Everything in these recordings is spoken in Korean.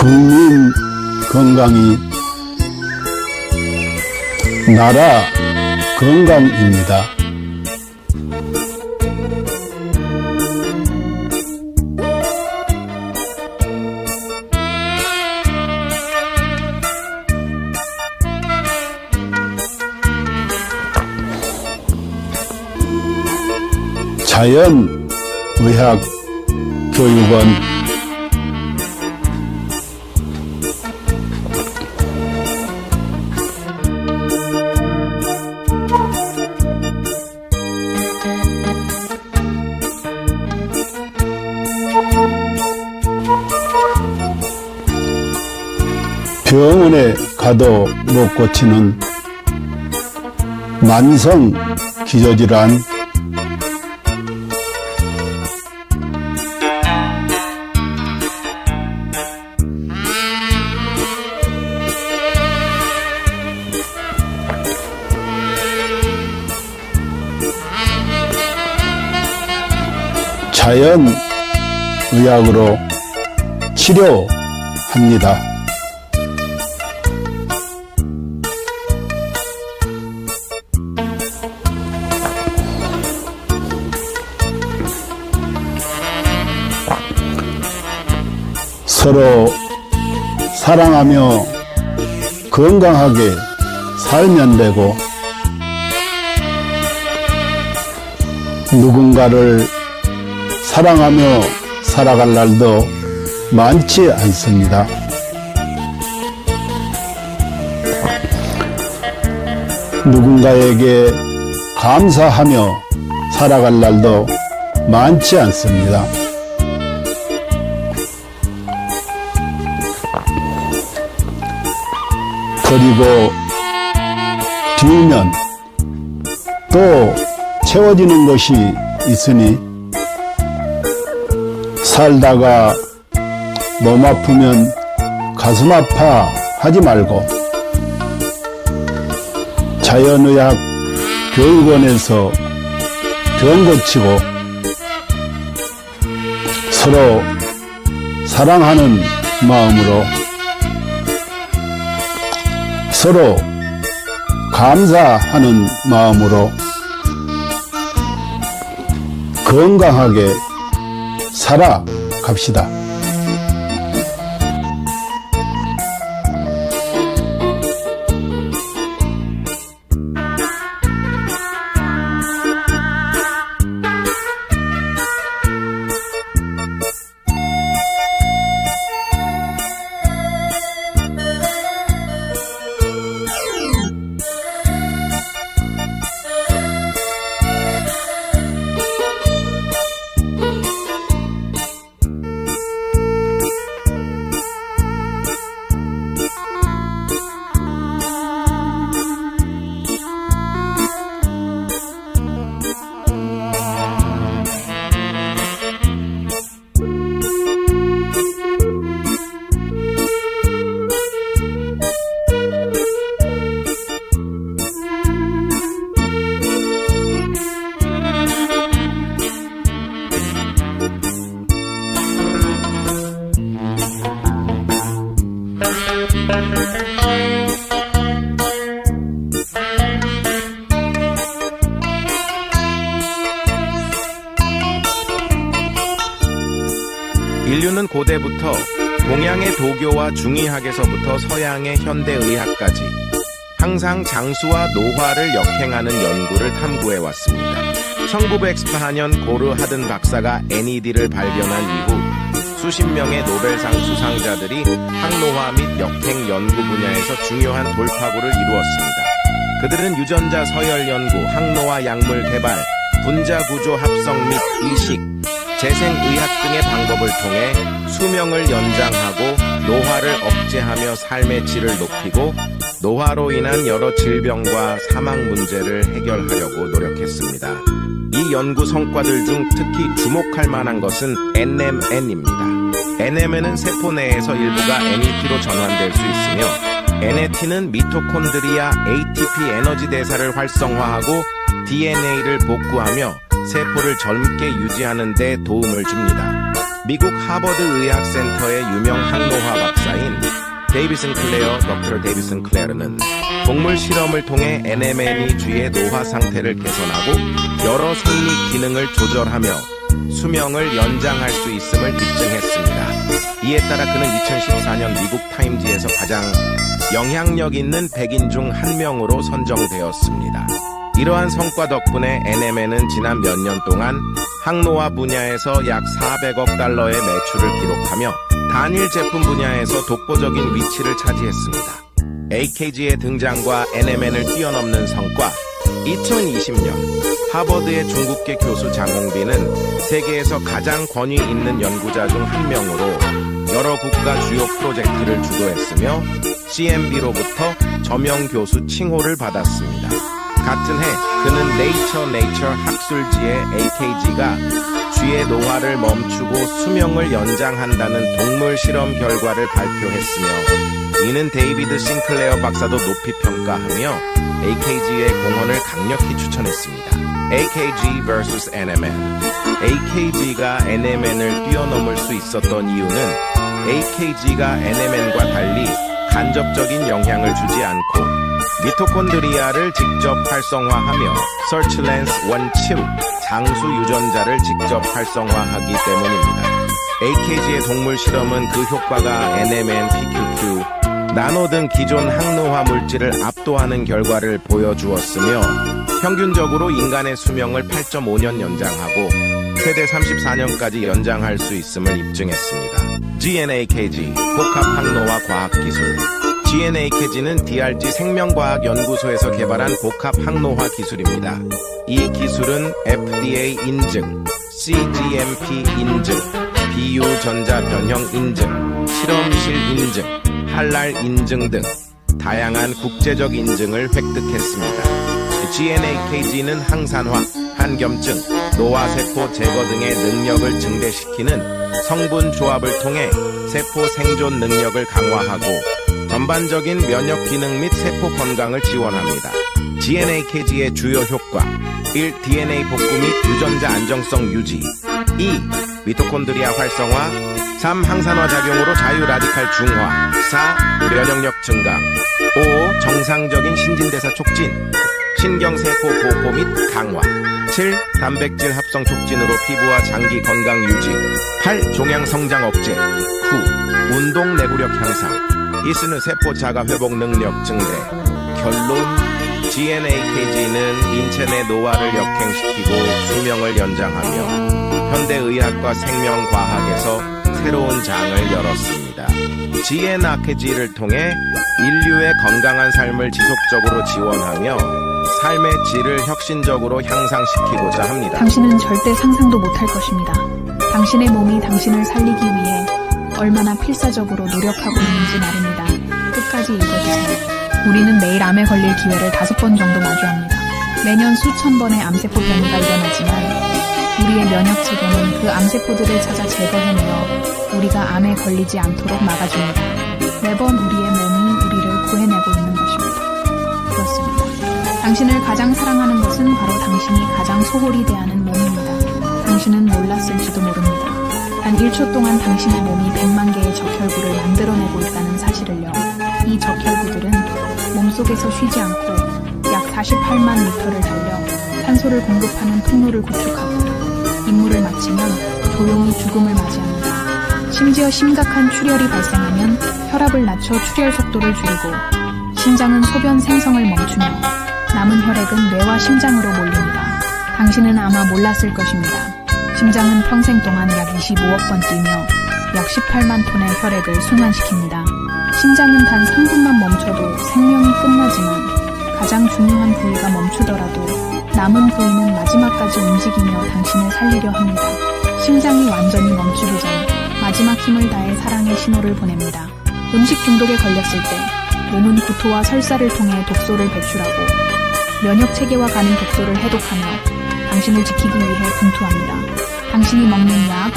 국민 건강이 나라 건강입니다. 자연의학교육원 병원에 가도 못 고치는 만성 기저질환, 자연의학으로 치료합니다. 서로 사랑하며 건강하게 살면 되고, 누군가를 사랑하며 살아갈 날도 많지 않습니다. 누군가에게 감사하며 살아갈 날도 많지 않습니다. 그리고 비우면 또 채워지는 것이 있으니, 살다가 몸 아프면 가슴 아파 하지 말고 자연의학 교육원에서 병 고치고 서로 사랑하는 마음으로, 서로 감사하는 마음으로 건강하게 살아갑시다. 인류는 고대부터 동양의 도교와 중의학에서부터 서양의 현대의학까지 항상 장수와 노화를 역행하는 연구를 탐구해왔습니다. 1914년 고르 하든 박사가 NED를 발견한 이후 수십 명의 노벨상 수상자들이 항노화 및 역행 연구 분야에서 중요한 돌파구를 이루었습니다. 그들은 유전자 서열 연구, 항노화 약물 개발, 분자 구조 합성 및 이식, 재생의학 등의 방법을 통해 수명을 연장하고 노화를 억제하며 삶의 질을 높이고 노화로 인한 여러 질병과 사망 문제를 해결하려고 노력했습니다. 이 연구 성과들 중 특히 주목할 만한 것은 NMN입니다. NMN은 세포 내에서 일부가 NET로 전환될 수 있으며, NAT는 미토콘드리아 ATP 에너지 대사를 활성화하고 DNA를 복구하며 세포를 젊게 유지하는 데 도움을 줍니다. 미국 하버드 의학센터의 유명 항노화 박사인 데이비슨 클레어, 덕터 데이비슨 클레어는 동물 실험을 통해 NMN이 쥐의 노화 상태를 개선하고 여러 생리 기능을 조절하며 수명을 연장할 수 있음을 입증했습니다. 이에 따라 그는 2014년 미국 타임지에서 가장 영향력 있는 100인 중 한 명으로 선정되었습니다. 이러한 성과 덕분에 NMN은 지난 몇 년 동안 항노화 분야에서 약 400억 달러의 매출을 기록하며 단일 제품 분야에서 독보적인 위치를 차지했습니다. AKG의 등장과 NMN을 뛰어넘는 성과. 2020년 하버드의 중국계 교수 장홍빈은 세계에서 가장 권위 있는 연구자 중 한 명으로 여러 국가 주요 프로젝트를 주도했으며 CMB로부터 저명 교수 칭호를 받았습니다. 같은 해 그는 네이처 학술지에 AKG가 쥐의 노화를 멈추고 수명을 연장한다는 동물 실험 결과를 발표했으며 이는 데이비드 싱클레어 박사도 높이 평가하며 AKG의 공헌을 강력히 추천했습니다. AKG vs NMN. AKG가 NMN을 뛰어넘을 수 있었던 이유는 AKG가 NMN과 달리 간접적인 영향을 주지 않고 미토콘드리아를 직접 활성화하며 서치랜스 원치루 장수 유전자를 직접 활성화하기 때문입니다. AKG의 동물 실험은 그 효과가 NMN, PQQ, 나노 등 기존 항노화 물질을 압도하는 결과를 보여주었으며 평균적으로 인간의 수명을 8.5년 연장하고 최대 34년까지 연장할 수 있음을 입증했습니다. GNAKG, 복합 항노화 과학기술. GNAKG는 DRG 생명과학연구소에서 개발한 복합 항노화 기술입니다. 이 기술은 FDA 인증, CGMP 인증, 비유전자 변형 인증, 실험실 인증, 할랄 인증 등 다양한 국제적 인증을 획득했습니다. GNAKG는 항산화, 한겸증, 노화세포 제거 등의 능력을 증대시키는 성분 조합을 통해 세포 생존 능력을 강화하고 전반적인 면역 기능 및 세포 건강을 지원합니다. GNAKG의 주요 효과 1. DNA 복구 및 유전자 안정성 유지 2. 미토콘드리아 활성화 3. 항산화 작용으로 자유 라디칼 중화 4. 면역력 증강 5. 정상적인 신진대사 촉진 신경세포 보호 및 강화 7. 단백질 합성 촉진으로 피부와 장기 건강 유지 8. 종양 성장 억제 9. 운동 내구력 향상 이스는 세포 자가 회복 능력 증대 결론 GNAKG는 인체 내 노화를 역행시키고 수명을 연장하며 현대의학과 생명과학에서 새로운 장을 열었습니다. GNAKG를 통해 인류의 건강한 삶을 지속적으로 지원하며 삶의 질을 혁신적으로 향상시키고자 합니다. 당신은 절대 상상도 못할 것입니다. 당신의 몸이 당신을 살리기 위해 얼마나 필사적으로 노력하고 있는지 말입니다. 끝까지 읽어주세요. 우리는 매일 암에 걸릴 기회를 5번 정도 마주합니다. 매년 수천 번의 암세포 변이가 일어나지만 우리의 면역 체계는 그 암세포들을 찾아 제거해내어 우리가 암에 걸리지 않도록 막아줍니다. 매번 우리의 몸이 우리를 구해내고 있는 것입니다. 그렇습니다. 당신을 가장 사랑하는 것은 바로 당신이 가장 소홀히 대하는 몸입니다. 당신은 몰랐을지도 모릅니다. 단 1초 동안 당신의 몸이 100만 개의 적혈구를 만들어내고 있다는 사실을요. 이 적혈구들은 몸속에서 쉬지 않고 약 48만 미터를 달려 산소를 공급하는 통로를 구축하고 임무를 마치면 조용히 죽음을 맞이합니다. 심지어 심각한 출혈이 발생하면 혈압을 낮춰 출혈 속도를 줄이고 심장은 소변 생성을 멈추며 남은 혈액은 뇌와 심장으로 몰립니다. 당신은 아마 몰랐을 것입니다. 심장은 평생 동안 약 25억 번 뛰며 약 18만 톤의 혈액을 순환시킵니다. 심장은 단 3분만 멈춰도 생명이 끝나지만 가장 중요한 부위가 멈추더라도 남은 부위는 마지막까지 움직이며 당신을 살리려 합니다. 심장이 완전히 멈추기 전 마지막 힘을 다해 사랑의 신호를 보냅니다. 음식 중독에 걸렸을 때 몸은 구토와 설사를 통해 독소를 배출하고 면역 체계와 가는 독소를 해독하며 당신을 지키기 위해 분투합니다. 당신이 먹는 약,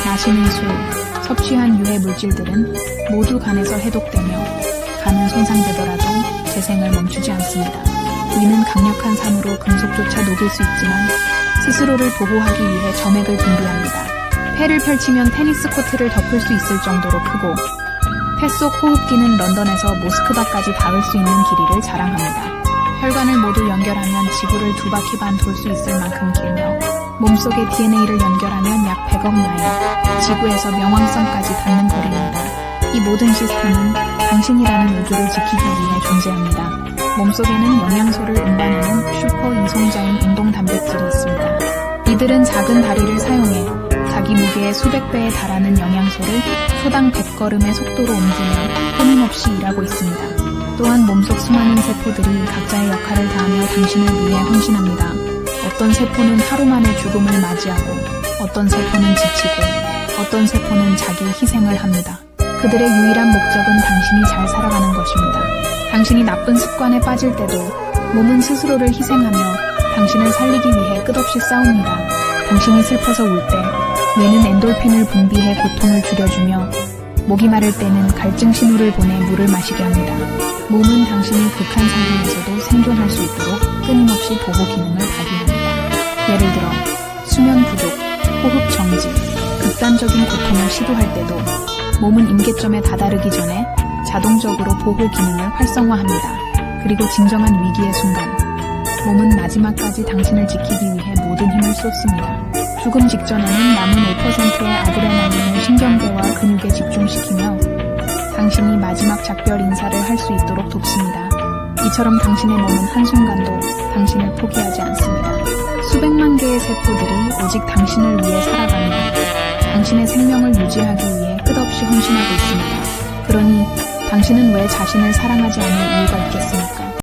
마시는 술, 섭취한 유해 물질들은 모두 간에서 해독되며 간은 손상되더라도 재생을 멈추지 않습니다. 위는 강력한 산으로 금속조차 녹일 수 있지만 스스로를 보호하기 위해 점액을 분비합니다. 폐를 펼치면 테니스 코트를 덮을 수 있을 정도로 크고 폐 속 호흡기는 런던에서 모스크바까지 닿을 수 있는 길이를 자랑합니다. 혈관을 모두 연결하면 지구를 2바퀴 반 돌 수 있을 만큼 길며 몸속의 DNA를 연결하면 약 100억 마일, 지구에서 명왕성까지 닿는 거리입니다. 이 모든 시스템은 당신이라는 우주를 지키기 위해 존재합니다. 몸속에는 영양소를 운반하는 슈퍼 이송자인 운동 단백질이 있습니다. 이들은 작은 다리를 사용해 자기 무게의 수백 배에 달하는 영양소를 초당 100걸음의 속도로 옮기며 끊임없이 일하고 있습니다. 또한 몸속 수많은 세포들이 각자의 역할을 다하며 당신을 위해 헌신합니다. 어떤 세포는 하루 만에 죽음을 맞이하고 어떤 세포는 지치고 어떤 세포는 자기 희생을 합니다. 그들의 유일한 목적은 당신이 잘 살아가는 것입니다. 당신이 나쁜 습관에 빠질 때도 몸은 스스로를 희생하며 당신을 살리기 위해 끝없이 싸웁니다. 당신이 슬퍼서 울 때 뇌는 엔돌핀을 분비해 고통을 줄여주며 목이 마를 때는 갈증 신호를 보내 물을 마시게 합니다. 몸은 당신이 극한 상황에서도 생존할 수 있도록 끊임없이 보호 기능을 발휘합니다. 예를 들어 수면 부족, 호흡 정지, 극단적인 고통을 시도할 때도 몸은 임계점에 다다르기 전에 자동적으로 보호 기능을 활성화합니다. 그리고 진정한 위기의 순간, 몸은 마지막까지 당신을 지키기 위해 모든 힘을 쏟습니다. 죽음 직전에는 남은 5%의 아드레날린을 신경계와 근육에 집중시키며 당신이 마지막 작별 인사를 할 수 있도록 돕습니다. 이처럼 당신의 몸은 한순간도 당신을 포기하지 않습니다. 수백만 개의 세포들이 오직 당신을 위해 살아가며 당신의 생명을 유지하기 위해 끝없이 헌신하고 있습니다. 그러니 당신은 왜 자신을 사랑하지 않을 이유가 있겠습니까?